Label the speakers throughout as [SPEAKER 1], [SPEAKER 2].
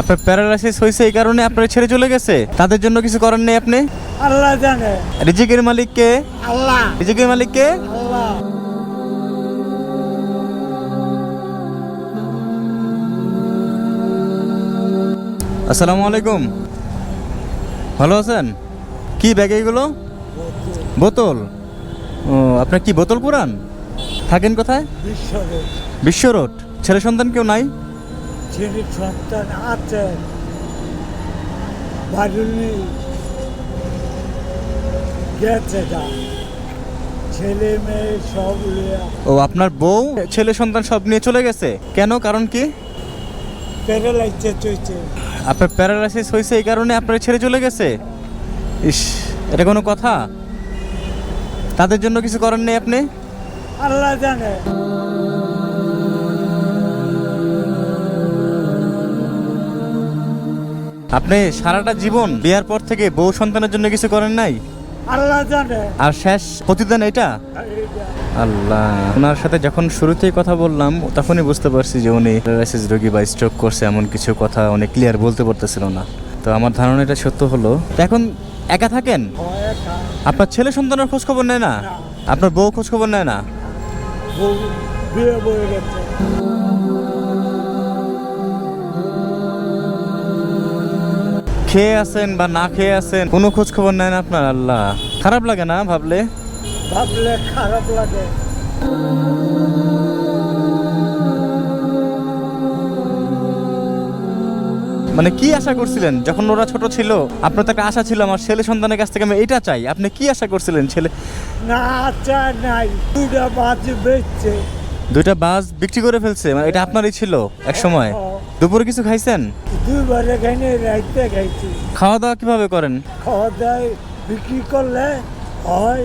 [SPEAKER 1] আপনার প্যারালাইসিস হয়েছে এই কারণে আপনার ছেড়ে চলে গেছে, তাদের জন্য কিছু করেন নেই আপনি?
[SPEAKER 2] আল্লাহ জানে।
[SPEAKER 1] রিজিকের মালিক কে?
[SPEAKER 2] আল্লাহ।
[SPEAKER 1] রিজিকের মালিক কে?
[SPEAKER 2] আল্লাহ।
[SPEAKER 1] আসসালামু আলাইকুম, ভালো আছেন? কি ব্যাগ এগুলো? বোতল। ও, আপনার কি বোতল পুরান? থাকেন কোথায়? বিশ্ব রোড। ছেলে সন্তান কেউ নাই?
[SPEAKER 2] ছেলে সন্তান আছে, বাড়ি নেই, গেছে গা। ছেলে মেয়ে সব লিয়া
[SPEAKER 1] ও, আপনার বউ ছেলে সন্তান সব নিয়ে চলে গেছে কেন? কারণ কি?
[SPEAKER 2] প্যারালাইসিস হয়েছে।
[SPEAKER 1] আপনার প্যারালাইসিস হয়েছে এই কারণে আপনার ছেড়ে চলে গেছে? ইস, এটা কোনো কথা? তাদের জন্য কিছু করেন নেই আপনি?
[SPEAKER 2] আল্লাহ জানে।
[SPEAKER 1] আপনি সারাটা জীবন বিয়ার পর থেকে বউ সন্তানের জন্য কিছু করেন নাই?
[SPEAKER 2] আল্লাহ জানে।
[SPEAKER 1] আর শেষ প্রতিদান এটা? আল্লাহ। ওনার সাথে যখন শুরুতেই কথা বললাম তখনই বুঝতে পারছি যে উনি প্যারালাইসিস রোগী বা স্ট্রোক করছে, এমন কিছু কথা উনি ক্লিয়ার বলতে পারতেছিল না। তো আমার ধারণা এটা সত্য হলো। তো এখন একা থাকেন? আপনার ছেলে সন্তানের খোঁজ খবর নেয় না? আপনার বউ খোঁজ খবর নেয় না?
[SPEAKER 2] বউ বিয়ে বয়ে গেছে।
[SPEAKER 1] খেয়ে আছেন বা না খেয়ে আছেন, কোনো খোঁজ খবর নেয় না আপনার? আল্লাহ, খারাপ লাগে না ভাবলে?
[SPEAKER 2] ভাবলে খারাপ লাগে।
[SPEAKER 1] মানে কি আশা করছিলেন যখন ওরা ছোট ছিল? আপনার তো একটা আশা ছিল, আমার ছেলে সন্তানের কাছ থেকে আমি এটা চাই। আপনি কি আশা করছিলেন? ছেলে
[SPEAKER 2] না চায় নাই, দুটা বাজ বেচছে।
[SPEAKER 1] দুইটা বাস বিক্রি করে ফেলছে, মানে এটা আপনারই ছিল এক সময়? দুপুরে কিছু খাইছেন?
[SPEAKER 2] দুইবারে খাইনি, রাইতে খাইছি।
[SPEAKER 1] খাওয়া দাওয়া কিভাবে করেন?
[SPEAKER 2] খাওয়া দাওয়া বিক্রি করলে হয়,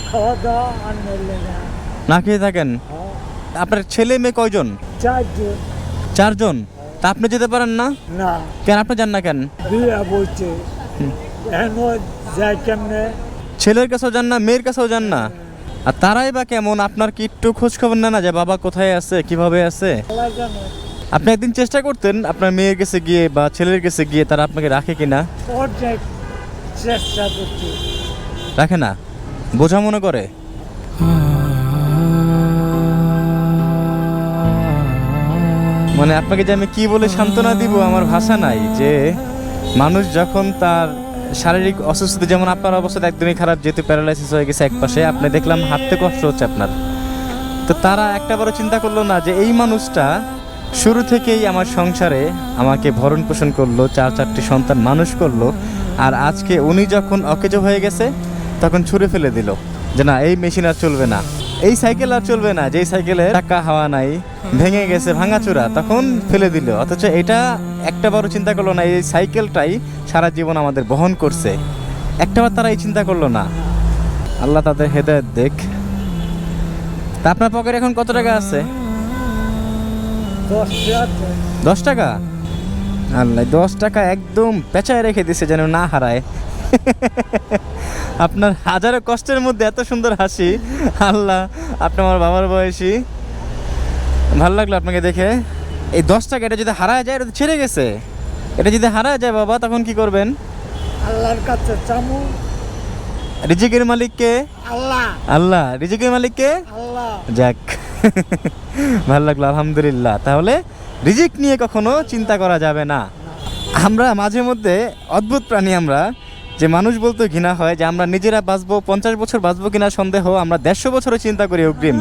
[SPEAKER 2] খাওয়া দাওয়া আর নিলে না।
[SPEAKER 1] না খেয়ে থাকেন? আপনার ছেলে মেয়ে কয়জন?
[SPEAKER 2] চারজন।
[SPEAKER 1] চারজন? তা আপনি যেতে পারেন না
[SPEAKER 2] না,
[SPEAKER 1] কেন? আপনি যান না কেন?
[SPEAKER 2] বিয়ে বলছে এখন যায় কেমনে?
[SPEAKER 1] ছেলের কাছেও যান না, মেয়ের কাছেও যান না? আর তারাই বা কেমন? আপনার কি একটু খোঁজ খবর নেয় না যে বাবা কোথায় আছে, কিভাবে আছে?
[SPEAKER 2] আল্লাহ জানে।
[SPEAKER 1] আপনি একদিন চেষ্টা করতেন আপনার মেয়ের কাছে গিয়ে বা ছেলের কাছে গিয়ে তারা আপনাকে রাখে কিনা?
[SPEAKER 2] অনেক চেষ্টা করছি।
[SPEAKER 1] রাখে না, বোঝা মনে করে। মানে আপনাকে যে আমি কি বলে সান্ত্বনা দিব আমার ভাষা নাই। যে মানুষ যখন তার শারীরিক অসুস্থতা, যেমন আপনার অবস্থা একদমই খারাপ, যেহেতু প্যারালাইসিস হয়ে গেছে এক পাশে, আপনি দেখলাম হাঁটতে কষ্ট হচ্ছে আপনার, তো তারা একটা বড় চিন্তা করলো না যে এই মানুষটা শুরু থেকেই আমার সংসারে আমাকে ভরণ পোষণ করলো, চারটি সন্তান মানুষ করলো, আর আজকে উনি যখন অকেজো হয়ে গেছে তখন ছুঁড়ে ফেলে দিল যে না, এই মেশিন আর চলবে না, এই সাইকেল আর চলবে না, যেই সাইকেলে টাকা হাওয়া নাই, ভেঙে গেছে, ভাঙাচোরা, তখন ফেলে দিল। অথচ এটা একটা বড় চিন্তা করলো না, এই সাইকেলটাই সারা জীবন আমাদের বহন করছে, একটাবার তারা এই চিন্তা করলো না। আল্লাহ তাদের হেদায়েত দেখ। তা আপনার পকেটে এখন কত টাকা আছে? 10 টাকা? আল্লাহ, 10 টাকা একদম পেঁচায় রেখে দিছে যেন না হারায়। আপনার হাজারো কষ্টের মধ্যে এত সুন্দর হাসি, আল্লাহ, আপনি আমার বাবার বয়সী। ভালো লাগলো আপনাকে দেখে। এই 10 টাকা এটা যদি হারায় যায়, এটা তো ছেড়ে গেছে, এটা যদি হারায় যায় বাবা তখন কি করবেন?
[SPEAKER 2] আল্লাহর কাছে চামু।
[SPEAKER 1] রিজিকের মালিক কে?
[SPEAKER 2] আল্লাহ।
[SPEAKER 1] আল্লাহ। রিজিকের মালিক কে?
[SPEAKER 2] আল্লাহ।
[SPEAKER 1] যাক, ভালো লাগলো, আলহামদুলিল্লাহ। তাহলে রিজিক নিয়ে কখনো চিন্তা করা যাবে না। আমরা মাঝে মধ্যে অদ্ভুত প্রাণী, আমরা যে মানুষ বলতে ঘৃণা হয় যে আমরা নিজেরা বাঁচবো, 50 বছর বাঁচবো কিনা সন্দেহ, আমরা 150 বছরও চিন্তা করি অগ্রিম,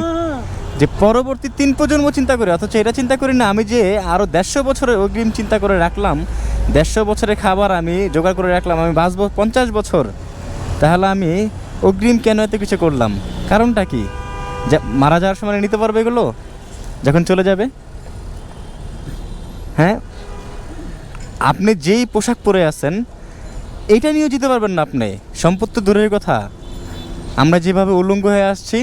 [SPEAKER 1] যে পরবর্তী 3 প্রজন্ম চিন্তা করি, অথচ এটা চিন্তা করি না আমি যে আরও 150 বছরের অগ্রিম চিন্তা করে রাখলাম, 150 বছরের খাবার আমি জোগাড় করে রাখলাম, আমি বাঁচবো 50 বছর, তাহলে আমি অগ্রিম কেন এত কিছু করলাম? কারণটা কি? যে মারা যাওয়ার সময় নিতে পারবে এগুলো যখন চলে যাবে? হ্যাঁ, আপনি যেই পোশাক পরে আছেন এইটা নিয়েও যেতে পারবেন না আপনি, সম্পদ তো দূরের কথা। আমরা যেভাবে উলঙ্গ হয়ে আসছি,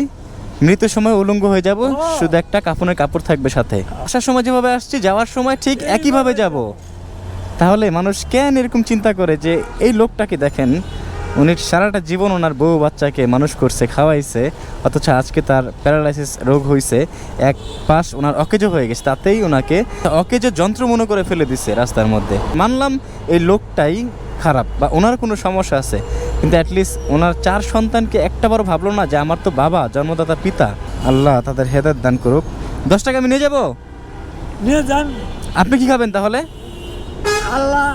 [SPEAKER 1] মৃত্যুর সময় উলঙ্গ হয়ে যাব, শুধু একটা কাফনের কাপড় থাকবে সাথে। আসার সময় যেভাবে আসছি, যাওয়ার সময় ঠিক একইভাবে যাব। তাহলে মানুষ কেন এরকম চিন্তা করে যে এই লোকটাকে দেখেন, উনি সারাটা জীবন ওনার বউ বাচ্চাকে মানুষ করছে, খাওয়াইছে, অথচ আজকে তার প্যারালাইসিস রোগ হয়েছে, এক পাশ ওনার অকেজো হয়ে গেছে, তাতেই ওনাকে অকেজো যন্ত্র মনে করে ফেলে দিচ্ছে রাস্তার মধ্যে। মানলাম এই লোকটাই খারাপ বা ওনার কোনো সমস্যা আছে, কিন্তু অ্যাটলিস্ট ওনার 4 সন্তানকে একটাবারও ভাবলো না যে আমার তো বাবা, জন্মদাতা পিতা, আল্লাহ তাদের হেদায়েত দান করুক। 10 টাকা আমি নিয়ে যাব?
[SPEAKER 2] নিয়ে যান।
[SPEAKER 1] আপনি কি খাবেন তাহলে?
[SPEAKER 2] আল্লাহ।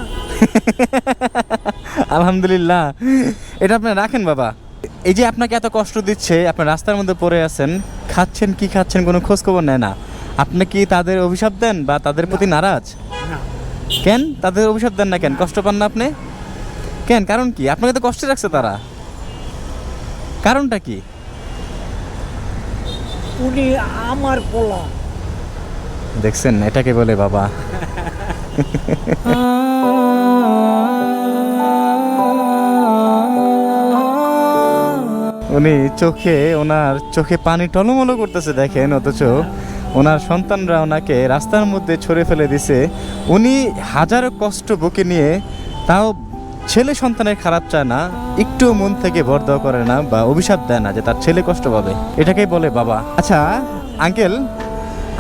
[SPEAKER 1] আলহামদুলিল্লাহ, এটা আপনি রাখেন বাবা। এই যে আপনাকে এত কষ্ট দিচ্ছে, আপনি রাস্তার মধ্যে পড়ে আছেন, খাচ্ছেন কি খাচ্ছেন কোনো খোঁজ খবর নেয় না, আপনি কি তাদের অভিশাপ দেন বা তাদের প্রতি নারাজ?
[SPEAKER 2] না,
[SPEAKER 1] কেন তাদের অভিশাপ দেন না কেন? কষ্ট পান না আপনি কেন? কারণ কি? আপনাকে তো কষ্টে রাখছে তারা, কারণটা কি?
[SPEAKER 2] উনি আমার পোলা।
[SPEAKER 1] দেখছেন, এটাকে বলে বাবা। উনি ওনার চোখে পানি টলমলো করতেছে দেখেন, অথচ ওনার সন্তানরা ওনাকে রাস্তার মধ্যে ছড়ে ফেলে দিছে। উনি হাজারো কষ্ট বুকে নিয়ে তাও ছেলে সন্তানের খারাপ চায় না, একটু মন থেকে বরদোয়া করে না বা অভিশাপ দেয় না যে তার ছেলে কষ্ট পাবে, এটাকেই বলে বাবা। আচ্ছা আঙ্কেল,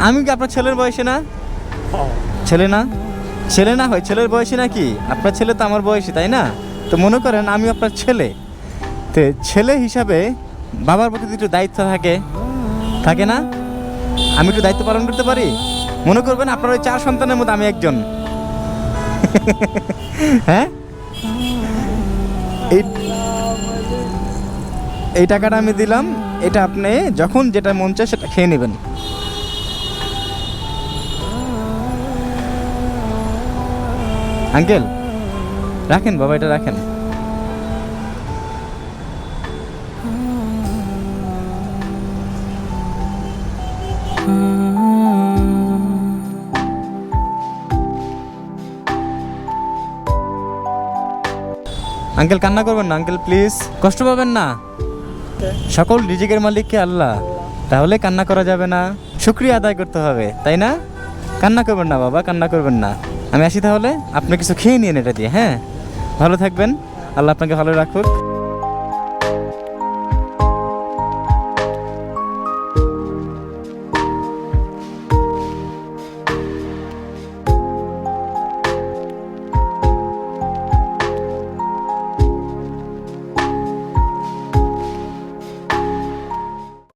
[SPEAKER 1] আমি কি আপনার ছেলের বয়সে না? ছেলে না? ছেলে না হয় ছেলের বয়সী নাকি? আপনার ছেলে তো আমার বয়সী, তাই না? তো মনে করেন আমি আপনার ছেলে, তো ছেলে হিসাবে বাবার প্রতি একটু দায়িত্ব থাকে না? আমি একটু দায়িত্ব পালন করতে পারি? মনে করবেন আপনার ওই 4 সন্তানের মধ্যে আমি একজন। হ্যাঁ, এই টাকাটা আমি দিলাম, এটা আপনি যখন যেটা মন চায় সেটা খেয়ে নেবেন। আঙ্কেল রাখেন বাবা, এটা রাখেন। আঙ্কেল কান্না করবেন না আঙ্কেল, প্লিজ কষ্ট পাবেন না। সকল রিজিকের মালিক কে? আল্লাহ। তাহলে কান্না করা যাবে না, শুকরিয়া আদায় করতে হবে, তাই না? কান্না করবেন না বাবা, কান্না করবেন না। আমি আসি তাহলে, আপনি কিছু খেয়ে নিন এটা দিয়ে। হ্যাঁ, ভালো থাকবেন, আল্লাহ আপনাকে ভালো রাখুক।